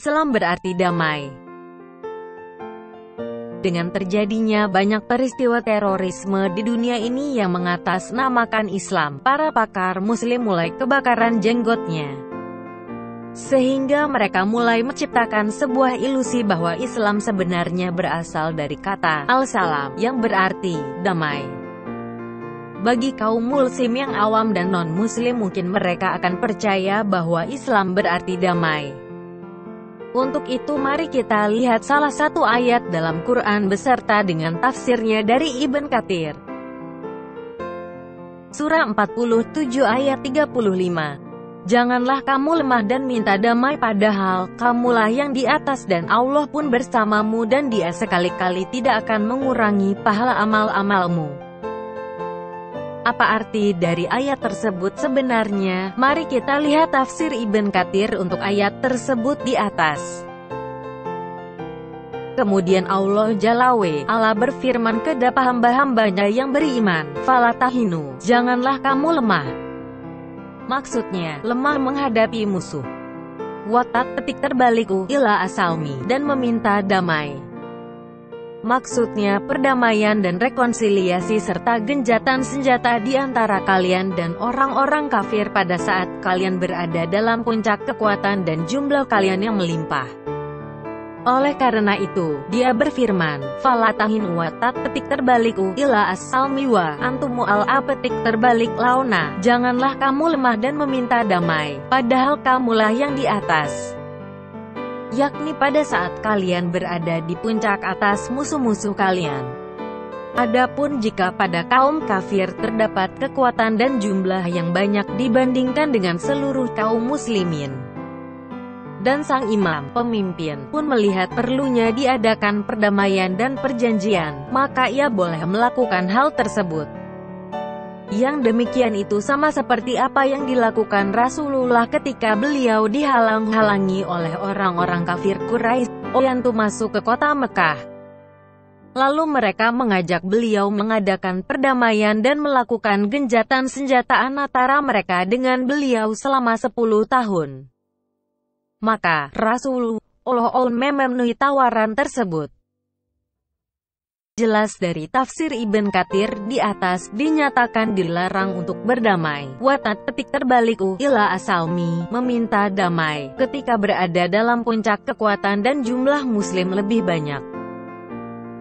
Islam berarti damai. Dengan terjadinya banyak peristiwa terorisme di dunia ini yang mengatasnamakan Islam, para pakar Muslim mulai kebakaran jenggotnya. Sehingga mereka mulai menciptakan sebuah ilusi bahwa Islam sebenarnya berasal dari kata al-salam, yang berarti damai. Bagi kaum Muslim yang awam dan non-Muslim, mungkin mereka akan percaya bahwa Islam berarti damai. Untuk itu mari kita lihat salah satu ayat dalam Quran beserta dengan tafsirnya dari Ibn Katsir. Surah 47 ayat 35. Janganlah kamu lemah dan minta damai, padahal kamulah yang di atas dan Allah pun bersamamu dan Dia sekali-kali tidak akan mengurangi pahala amal-amalmu. Apa arti dari ayat tersebut sebenarnya? Mari kita lihat tafsir Ibn Katsir untuk ayat tersebut di atas. Kemudian Allah Jalla wa'ala berfirman kepada hamba-hambanya yang beriman, "Fala tahinu, janganlah kamu lemah." Maksudnya, lemah menghadapi musuh. Watat ketik terbalik ila asalmi, dan meminta damai. Maksudnya perdamaian dan rekonsiliasi serta genjatan senjata di antara kalian dan orang-orang kafir pada saat kalian berada dalam puncak kekuatan dan jumlah kalian yang melimpah. Oleh karena itu, Dia berfirman, "Fala tahinu watat ketik terbalik ila as-salmi wa antumu al-a petik terbalik launa, janganlah kamu lemah dan meminta damai, padahal kamulah yang di atas." Yakni pada saat kalian berada di puncak atas musuh-musuh kalian. Adapun jika pada kaum kafir terdapat kekuatan dan jumlah yang banyak dibandingkan dengan seluruh kaum muslimin, dan sang imam, pemimpin, pun melihat perlunya diadakan perdamaian dan perjanjian, maka ia boleh melakukan hal tersebut. Yang demikian itu sama seperti apa yang dilakukan Rasulullah ketika beliau dihalang-halangi oleh orang-orang kafir Quraisy untuk masuk ke kota Mekah. Lalu mereka mengajak beliau mengadakan perdamaian dan melakukan genjatan senjata antara mereka dengan beliau selama 10 tahun. Maka, Rasulullah memenuhi tawaran tersebut. Jelas dari tafsir Ibn Katsir di atas, dinyatakan dilarang untuk berdamai. Watat ketik terbalik ila asalmi, meminta damai, ketika berada dalam puncak kekuatan dan jumlah muslim lebih banyak.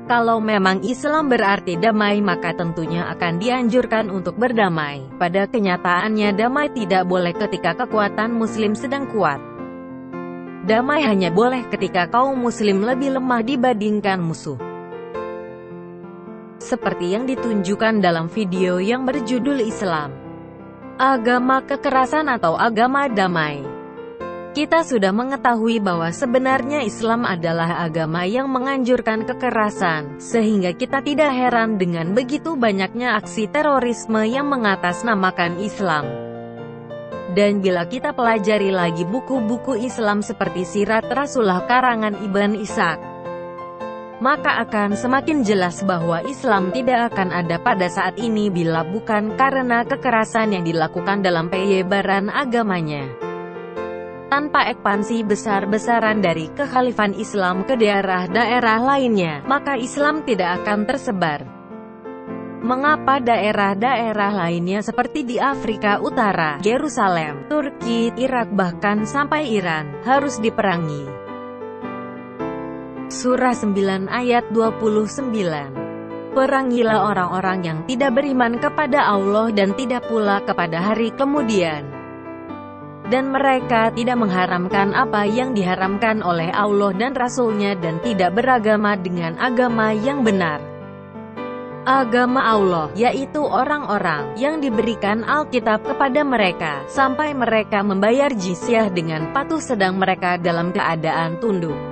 Kalau memang Islam berarti damai, maka tentunya akan dianjurkan untuk berdamai. Pada kenyataannya damai tidak boleh ketika kekuatan muslim sedang kuat. Damai hanya boleh ketika kaum muslim lebih lemah dibandingkan musuh. Seperti yang ditunjukkan dalam video yang berjudul Islam, Agama Kekerasan atau Agama Damai. Kita sudah mengetahui bahwa sebenarnya Islam adalah agama yang menganjurkan kekerasan, sehingga kita tidak heran dengan begitu banyaknya aksi terorisme yang mengatasnamakan Islam. Dan bila kita pelajari lagi buku-buku Islam seperti Sirat Rasulullah karangan Ibn Ishaq, maka akan semakin jelas bahwa Islam tidak akan ada pada saat ini bila bukan karena kekerasan yang dilakukan dalam penyebaran agamanya. Tanpa ekspansi besar-besaran dari kekhalifan Islam ke daerah-daerah lainnya, maka Islam tidak akan tersebar. Mengapa daerah-daerah lainnya seperti di Afrika Utara, Yerusalem, Turki, Irak bahkan sampai Iran, harus diperangi? Surah 9 ayat 29. Perangilah orang-orang yang tidak beriman kepada Allah dan tidak pula kepada hari kemudian. Dan mereka tidak mengharamkan apa yang diharamkan oleh Allah dan Rasul-Nya dan tidak beragama dengan agama yang benar. Agama Allah, yaitu orang-orang yang diberikan Alkitab kepada mereka, sampai mereka membayar jizyah dengan patuh sedang mereka dalam keadaan tunduk.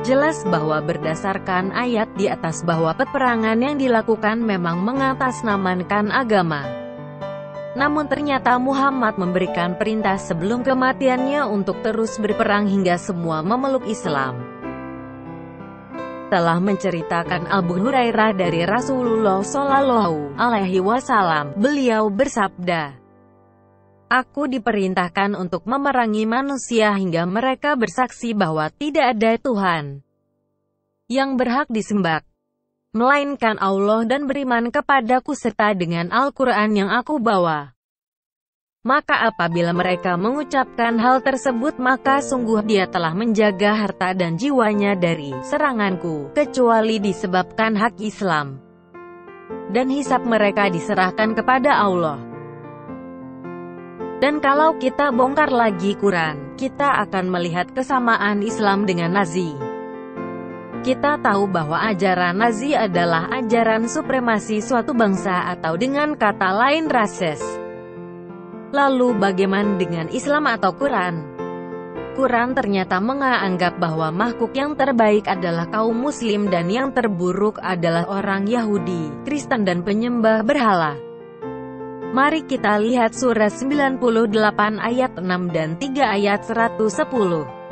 Jelas bahwa berdasarkan ayat di atas bahwa peperangan yang dilakukan memang mengatasnamakan agama. Namun ternyata Muhammad memberikan perintah sebelum kematiannya untuk terus berperang hingga semua memeluk Islam. Telah menceritakan Abu Hurairah dari Rasulullah Shallallahu Alaihi Wasallam, beliau bersabda, Aku diperintahkan untuk memerangi manusia hingga mereka bersaksi bahwa tidak ada Tuhan yang berhak disembah, melainkan Allah, dan beriman kepadaku serta dengan Al-Quran yang aku bawa. Maka apabila mereka mengucapkan hal tersebut, maka sungguh dia telah menjaga harta dan jiwanya dari seranganku, kecuali disebabkan hak Islam. Dan hisab mereka diserahkan kepada Allah. Dan kalau kita bongkar lagi Quran, kita akan melihat kesamaan Islam dengan Nazi. Kita tahu bahwa ajaran Nazi adalah ajaran supremasi suatu bangsa, atau dengan kata lain rasis. Lalu bagaimana dengan Islam atau Quran? Quran ternyata menganggap bahwa makhluk yang terbaik adalah kaum muslim dan yang terburuk adalah orang Yahudi, Kristen dan penyembah berhala. Mari kita lihat surat 98 ayat 6 dan 3 ayat 110.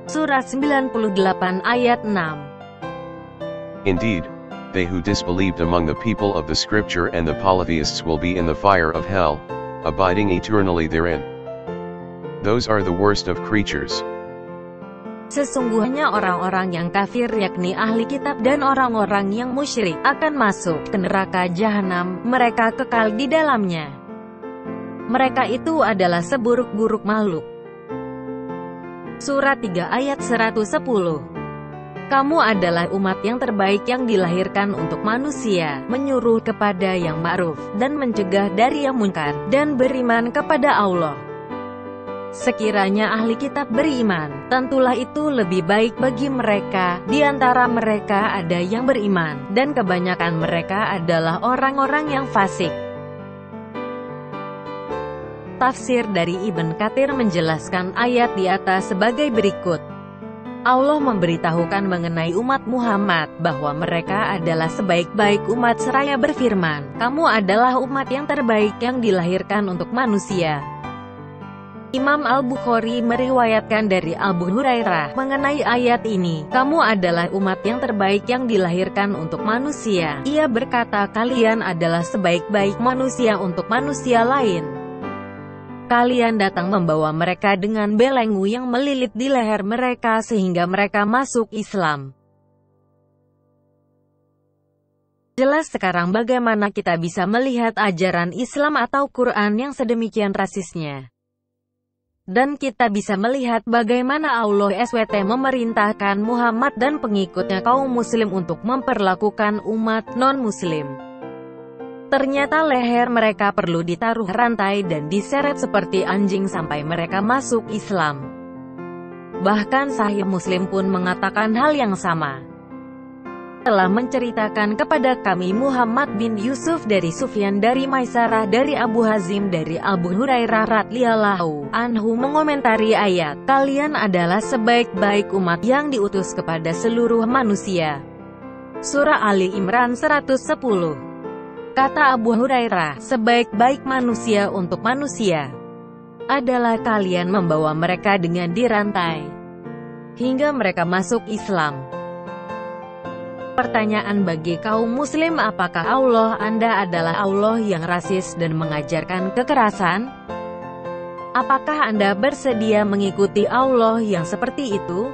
Surat 98 ayat 6. Indeed, they who disbelieved among the people of the scripture and the polytheists will be in the fire of hell, abiding eternally therein. Those are the worst of creatures. Sesungguhnya orang-orang yang kafir, yakni ahli kitab dan orang-orang yang musyrik, akan masuk ke neraka jahanam, mereka kekal di dalamnya. Mereka itu adalah seburuk-buruk makhluk. Surat 3 ayat 110. Kamu adalah umat yang terbaik yang dilahirkan untuk manusia, menyuruh kepada yang ma'ruf, dan mencegah dari yang munkar, dan beriman kepada Allah. Sekiranya ahli kitab beriman, tentulah itu lebih baik bagi mereka. Di antara mereka ada yang beriman, dan kebanyakan mereka adalah orang-orang yang fasik. Tafsir dari Ibn Katsir menjelaskan ayat di atas sebagai berikut. Allah memberitahukan mengenai umat Muhammad, bahwa mereka adalah sebaik-baik umat seraya berfirman, kamu adalah umat yang terbaik yang dilahirkan untuk manusia. Imam Al-Bukhari meriwayatkan dari Abu Hurairah mengenai ayat ini, kamu adalah umat yang terbaik yang dilahirkan untuk manusia. Ia berkata, kalian adalah sebaik-baik manusia untuk manusia lain. Kalian datang membawa mereka dengan belenggu yang melilit di leher mereka sehingga mereka masuk Islam. Jelas sekarang bagaimana kita bisa melihat ajaran Islam atau Quran yang sedemikian rasisnya. Dan kita bisa melihat bagaimana Allah SWT memerintahkan Muhammad dan pengikutnya kaum muslim untuk memperlakukan umat non-muslim. Ternyata leher mereka perlu ditaruh rantai dan diseret seperti anjing sampai mereka masuk Islam. Bahkan Sahih Muslim pun mengatakan hal yang sama. Telah menceritakan kepada kami Muhammad bin Yusuf dari Sufyan dari Maisarah dari Abu Hazim dari Abu Hurairah radhiyallahu anhu mengomentari ayat, kalian adalah sebaik-baik umat yang diutus kepada seluruh manusia. Surah Ali Imran 110. Kata Abu Hurairah, sebaik-baik manusia untuk manusia adalah kalian membawa mereka dengan dirantai hingga mereka masuk Islam. Pertanyaan bagi kaum muslim, apakah Allah Anda adalah Allah yang rasis dan mengajarkan kekerasan? Apakah Anda bersedia mengikuti Allah yang seperti itu?